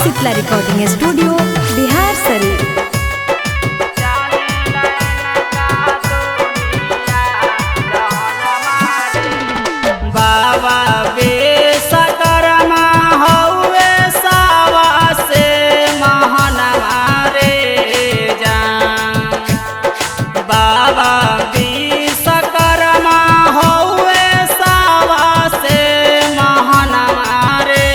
Shitala recording studio Bihar Sharif. बाबा विश्वकर्मा हउवे सावा से महनवा रे जान। बाबा विश्वकर्मा हउवे सावा से महनवा रे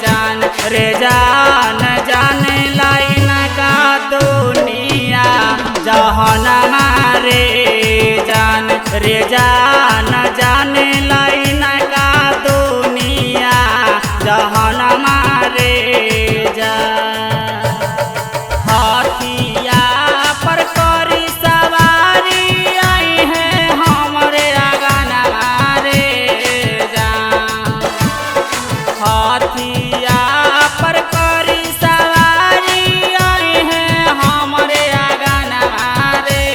जान। रे जान जाने लाइन का दुनिया जहनमा रे जान। रे जान जाने लाइन का दुनिया जहनमा रे जान। हाथिया पर करी सवारी आई है हमरे आंगनवा रे जान। हाथिया पर करी सवारी आई है हमरे आंगनवा रे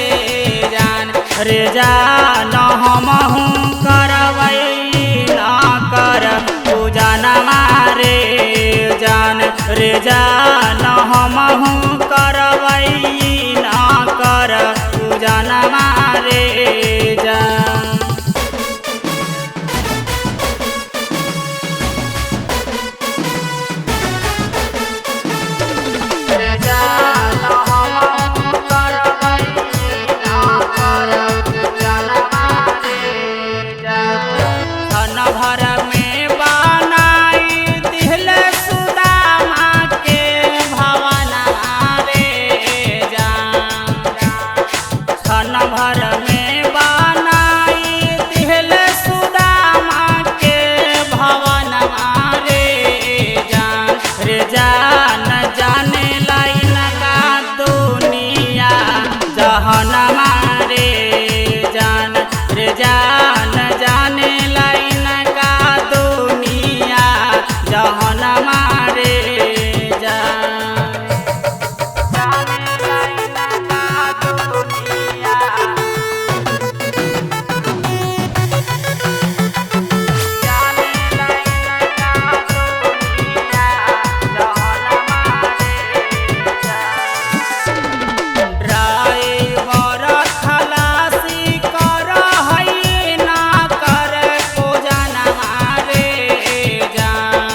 जान। रे जान हमहू करवई ना कर पूजनमा रे जान। रे जान हमहू करवई ना कर पूजनमा रे जान। रे जान हमहू करवई ना कर पूजनमा रे जान। धन भर में बनाई दिल सुदामा के भवनवा रे जान। धन भर में बनाई दिल सुदामा के भवनवा रे जान। रे जान जाने लाइन का दुनिया जहनमा रे जान। रे जान जाने लाइन का दुनिया जहनमा रे जान। जाने लाइन का दुनिया जाने लाइन का दुनिया जहनमा रे जान। ड्राइवर खलासी कर हई ना कर पूजनमा रे जान।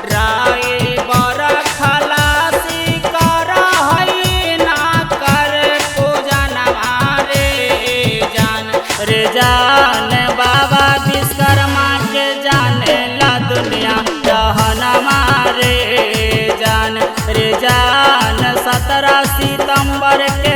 ड्राइवर खलासी कर हई ना कर पूजनमा रे जान। रे जान बाबा विश्वकर्मा के जाने ला दुनिया जहनमा रे जान। रे जान 17 सितंबर के